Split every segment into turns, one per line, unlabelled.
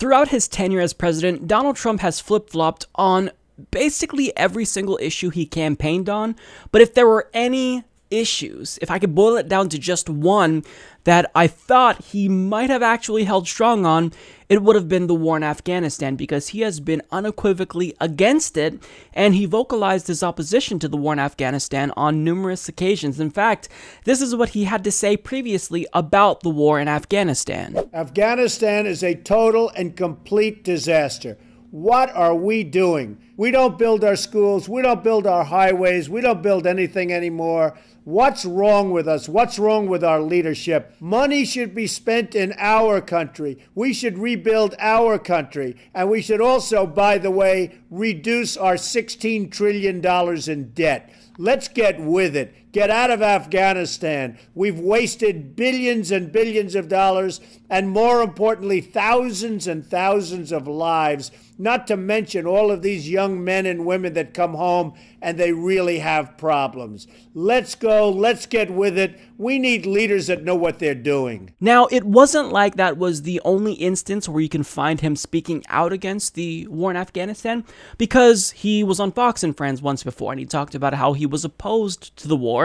Throughout his tenure as president, Donald Trump has flip-flopped on basically every single issue he campaigned on, but if there were any issues, if I could boil it down to just one that I thought he might have actually held strong on, it would have been the war in Afghanistan, because he has been unequivocally against it, and he vocalized his opposition to the war in Afghanistan on numerous occasions. In fact, this is what he had to say previously about the war in Afghanistan.
Afghanistan is a total and complete disaster. What are we doing? We don't build our schools. We don't build our highways. We don't build anything anymore. What's wrong with us? What's wrong with our leadership? Money should be spent in our country. We should rebuild our country. And we should also, by the way, reduce our $16 trillion in debt. Let's get with it. Get out of Afghanistan. We've wasted billions and billions of dollars, and more importantly, thousands and thousands of lives, not to mention all of these young men and women that come home and they really have problems. Let's go. Let's get with it. We need leaders that know what they're doing.
Now, it wasn't like that was the only instance where you can find him speaking out against the war in Afghanistan, because he was on Fox and Friends once before, and he talked about how he was opposed to the war.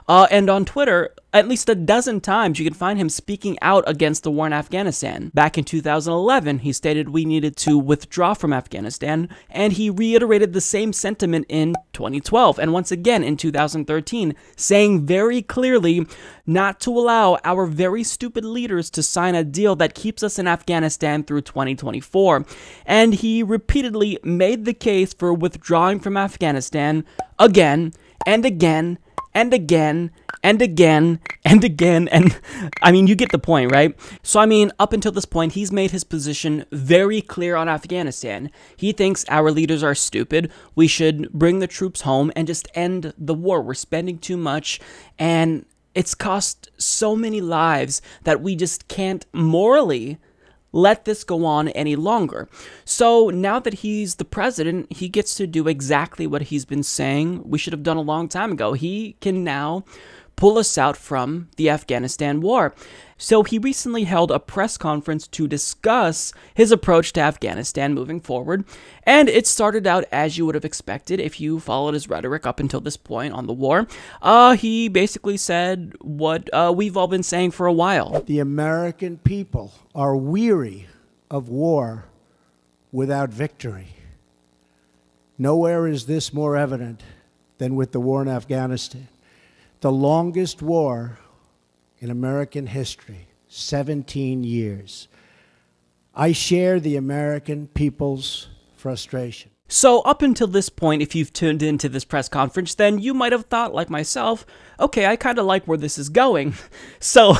And on Twitter, at least a dozen times, you can find him speaking out against the war in Afghanistan. Back in 2011, he stated we needed to withdraw from Afghanistan, and he reiterated the same sentiment in 2012, and once again in 2013, saying very clearly not to allow our very stupid leaders to sign a deal that keeps us in Afghanistan through 2024. And he repeatedly made the case for withdrawing from Afghanistan again and again and again and again and again, and I mean, you get the point, right? So I mean, up until this point, he's made his position very clear on Afghanistan. He thinks our leaders are stupid. We should bring the troops home and just end the war. We're spending too much, and it's cost so many lives that we just can't morally let this go on any longer. So now that he's the president, he gets to do exactly what he's been saying we should have done a long time ago. He can now pull us out from the Afghanistan war. So he recently held a press conference to discuss his approach to Afghanistan moving forward, and it started out as you would have expected if you followed his rhetoric up until this point on the war. He basically said what we've all been saying for a while.
The American people are weary of war without victory. Nowhere is this more evident than with the war in Afghanistan. The longest war in American history, 17 years. I share the American people's frustration.
So up until this point, if you've tuned into this press conference, then you might have thought, like myself, okay, I kind of like where this is going. So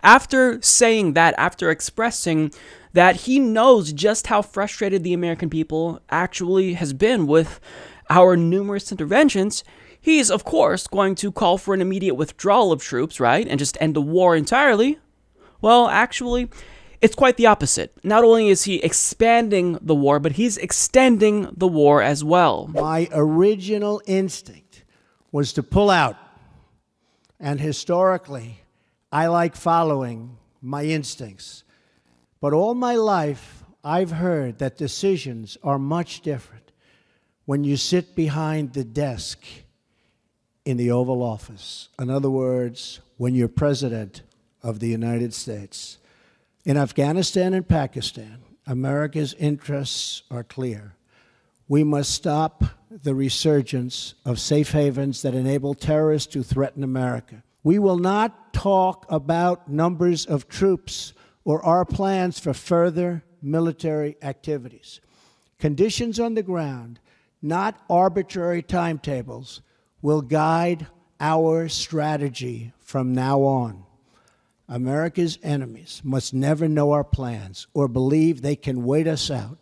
after saying that, after expressing that he knows just how frustrated the American people actually has been with our numerous interventions, he's, of course, going to call for an immediate withdrawal of troops, right, and just end the war entirely. Well, actually, it's quite the opposite. Not only is he expanding the war, but he's extending the war as well.
My original instinct was to pull out, and historically, I like following my instincts. But all my life, I've heard that decisions are much different when you sit behind the desk in the Oval Office. In other words, when you're President of the United States. In Afghanistan and Pakistan, America's interests are clear. We must stop the resurgence of safe havens that enable terrorists to threaten America. We will not talk about numbers of troops or our plans for further military activities. Conditions on the ground, not arbitrary timetables, will guide our strategy from now on. America's enemies must never know our plans or believe they can wait us out.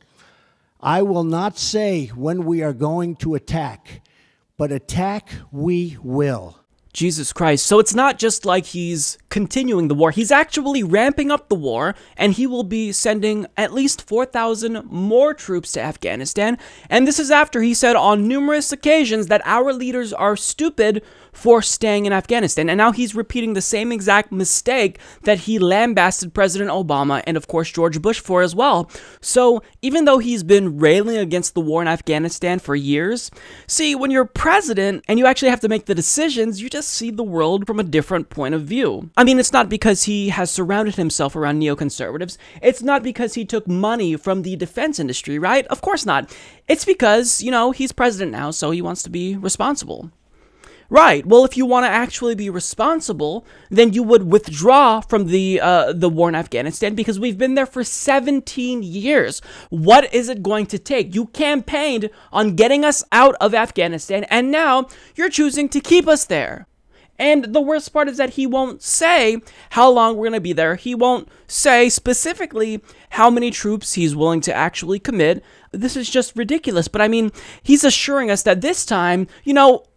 I will not say when we are going to attack, but attack we will.
Jesus Christ. So it's not just like he's continuing the war. He's actually ramping up the war, and he will be sending at least 4,000 more troops to Afghanistan. And this is after he said on numerous occasions that our leaders are stupid for staying in Afghanistan. And now he's repeating the same exact mistake that he lambasted President Obama and, of course, George Bush for as well. So even though he's been railing against the war in Afghanistan for years, see, when you're president and you actually have to make the decisions, you just see the world from a different point of view. I mean, it's not because he has surrounded himself around neoconservatives. It's not because he took money from the defense industry, right? Of course not. It's because, he's president now, so he wants to be responsible. Right. Well, if you want to actually be responsible, then you would withdraw from the war in Afghanistan, because we've been there for 17 years. What is it going to take? You campaigned on getting us out of Afghanistan, and now you're choosing to keep us there. And the worst part is that he won't say how long we're going to be there. He won't say specifically how many troops he's willing to actually commit. This is just ridiculous. But I mean, he's assuring us that this time,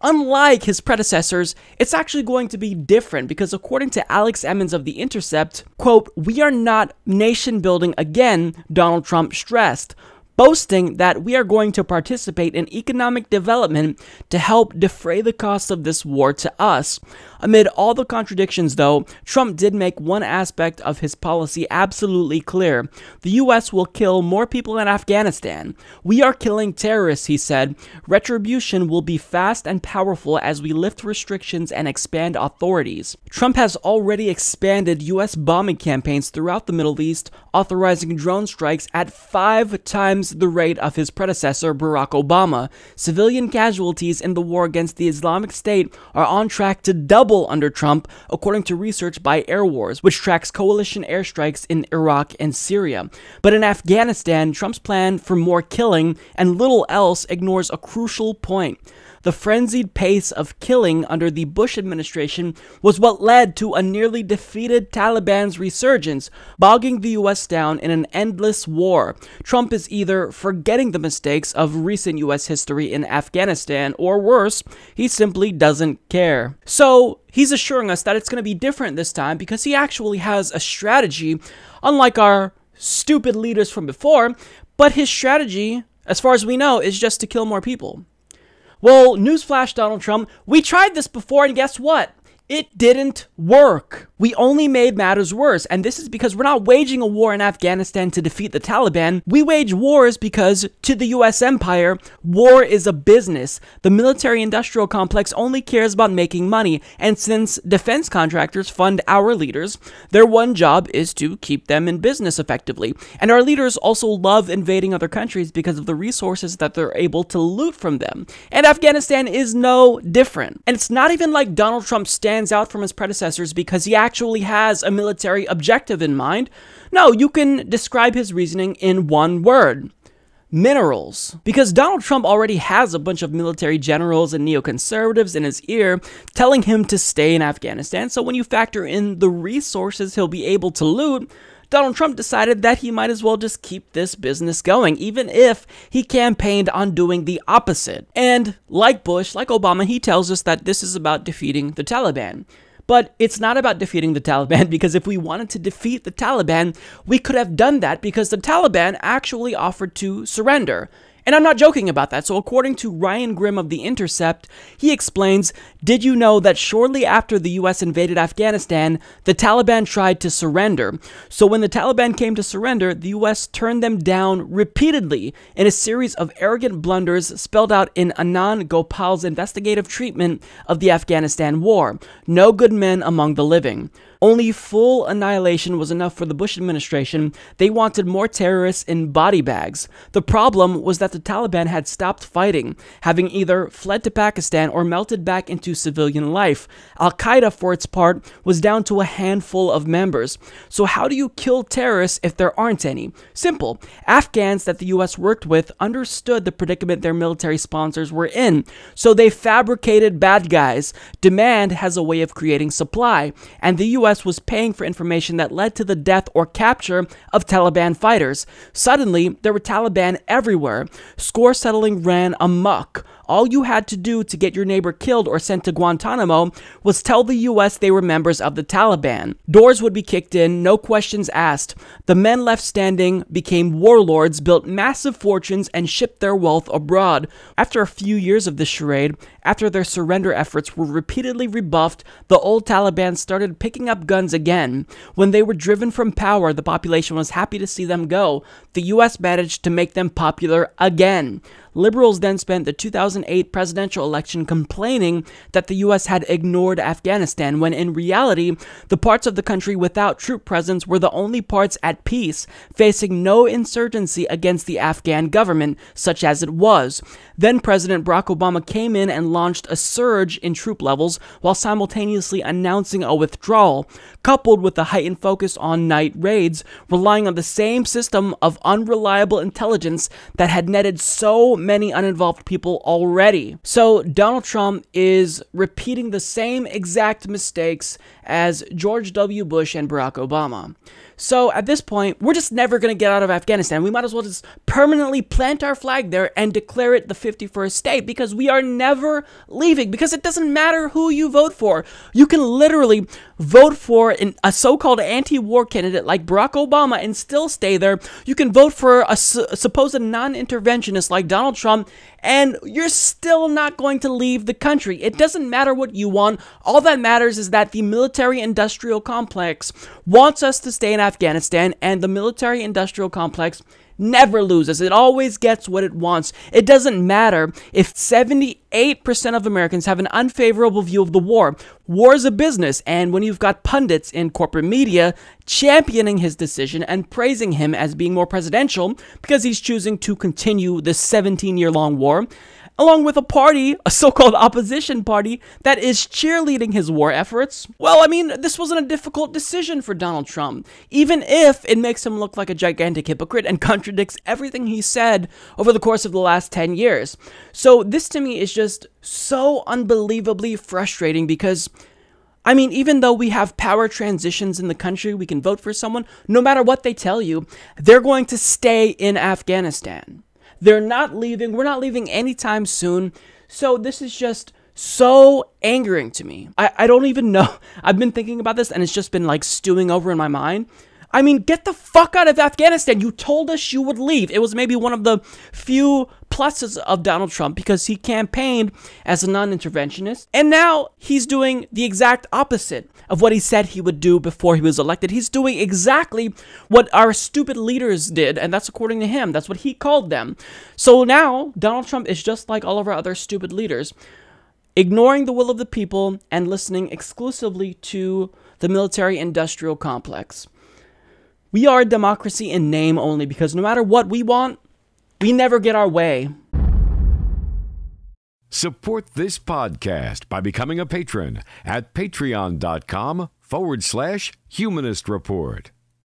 unlike his predecessors, it's actually going to be different, because according to Alex Emmons of The Intercept, quote, "We are not nation building again," Donald Trump stressed, boasting that we are going to participate in economic development to help defray the cost of this war to us. Amid all the contradictions, though, Trump did make one aspect of his policy absolutely clear. The U.S. will kill more people in Afghanistan. "We are killing terrorists," he said. "Retribution will be fast and powerful as we lift restrictions and expand authorities." Trump has already expanded U.S. bombing campaigns throughout the Middle East, authorizing drone strikes at 5 times the rate of his predecessor, Barack Obama. Civilian casualties in the war against the Islamic State are on track to double under Trump, according to research by Air Wars, which tracks coalition airstrikes in Iraq and Syria. But in Afghanistan, Trump's plan for more killing and little else ignores a crucial point. The frenzied pace of killing under the Bush administration was what led to a nearly defeated Taliban's resurgence, bogging the U.S. down in an endless war. Trump is either forgetting the mistakes of recent U.S. history in Afghanistan, or worse, he simply doesn't care. So, he's assuring us that it's going to be different this time because he actually has a strategy, unlike our stupid leaders from before, but his strategy, as far as we know, is just to kill more people. Well, newsflash, Donald Trump, we tried this before, and guess what? It didn't work. We only made matters worse, and this is because we're not waging a war in Afghanistan to defeat the Taliban. We wage wars because, to the US empire, war is a business. The military-industrial complex only cares about making money, and since defense contractors fund our leaders, their one job is to keep them in business effectively. And our leaders also love invading other countries because of the resources that they're able to loot from them. And Afghanistan is no different. And it's not even like Donald Trump stands out from his predecessors because he actually has a military objective in mind. No, you can describe his reasoning in one word: minerals. Because Donald Trump already has a bunch of military generals and neoconservatives in his ear telling him to stay in Afghanistan, so when you factor in the resources he'll be able to loot, Donald Trump decided that he might as well just keep this business going, even if he campaigned on doing the opposite. And like Bush, like Obama, he tells us that this is about defeating the Taliban. But it's not about defeating the Taliban, because if we wanted to defeat the Taliban, we could have done that because the Taliban actually offered to surrender. And I'm not joking about that. So according to Ryan Grimm of The Intercept, he explains, "Did you know that shortly after the US invaded Afghanistan, the Taliban tried to surrender? So when the Taliban came to surrender, the US turned them down repeatedly in a series of arrogant blunders spelled out in Anand Gopal's investigative treatment of the Afghanistan war. No good men among the living. Only full annihilation was enough for the Bush administration. They wanted more terrorists in body bags. The problem was that the Taliban had stopped fighting, having either fled to Pakistan or melted back into civilian life. Al-Qaeda, for its part, was down to a handful of members. So how do you kill terrorists if there aren't any? Simple. Afghans that the US worked with understood the predicament their military sponsors were in, so they fabricated bad guys. Demand has a way of creating supply, and the US was paying for information that led to the death or capture of Taliban fighters. Suddenly, there were Taliban everywhere. Score settling ran amok. all you had to do to get your neighbor killed or sent to Guantanamo was tell the US they were members of the Taliban. Doors would be kicked in, no questions asked. The men left standing became warlords, built massive fortunes, and shipped their wealth abroad. After a few years of this charade, after their surrender efforts were repeatedly rebuffed, the old Taliban started picking up guns again. When they were driven from power, the population was happy to see them go. The US managed to make them popular again. Liberals then spent the 2008 presidential election complaining that the US had ignored Afghanistan, when in reality, the parts of the country without troop presence were the only parts at peace, facing no insurgency against the Afghan government, such as it was. Then President Barack Obama came in and launched a surge in troop levels while simultaneously announcing a withdrawal, coupled with a heightened focus on night raids, relying on the same system of unreliable intelligence that had netted so many uninvolved people already. So Donald Trump is repeating the same exact mistakes as George W. Bush and Barack Obama. So at this point, we're just never going to get out of Afghanistan. We might as well just permanently plant our flag there and declare it the 51st state, because we are never leaving, because it doesn't matter who you vote for. You can literally vote for a so-called anti-war candidate like Barack Obama and still stay there. You can vote for a supposed non-interventionist like Donald Trump, and you're still not going to leave the country. It doesn't matter what you want. All that matters is that the military-industrial complex wants us to stay in Afghanistan, and the military-industrial complex never loses. It always gets what it wants. It doesn't matter if 78% of Americans have an unfavorable view of the war. War is a business, and when you've got pundits in corporate media championing his decision and praising him as being more presidential because he's choosing to continue this 17-year-long war, along with a party, a so-called opposition party, that is cheerleading his war efforts. Well, I mean, this wasn't a difficult decision for Donald Trump, even if it makes him look like a gigantic hypocrite and contradicts everything he said over the course of the last 10 years. So this to me is just so unbelievably frustrating because, I mean, even though we have power transitions in the country, we can vote for someone, no matter what they tell you, they're going to stay in Afghanistan. They're not leaving. We're not leaving anytime soon. So this is just so angering to me. I don't even know. I've been thinking about this and it's just been like stewing over in my mind. I mean, get the fuck out of Afghanistan. You told us you would leave. It was maybe one of the few pluses of Donald Trump because he campaigned as a non-interventionist. And now he's doing the exact opposite of what he said he would do before he was elected. He's doing exactly what our stupid leaders did, and that's according to him. That's what he called them. So now Donald Trump is just like all of our other stupid leaders, ignoring the will of the people and listening exclusively to the military-industrial complex. We are a democracy in name only, because no matter what we want, we never get our way.
Support this podcast by becoming a patron at patreon.com/Humanist Report.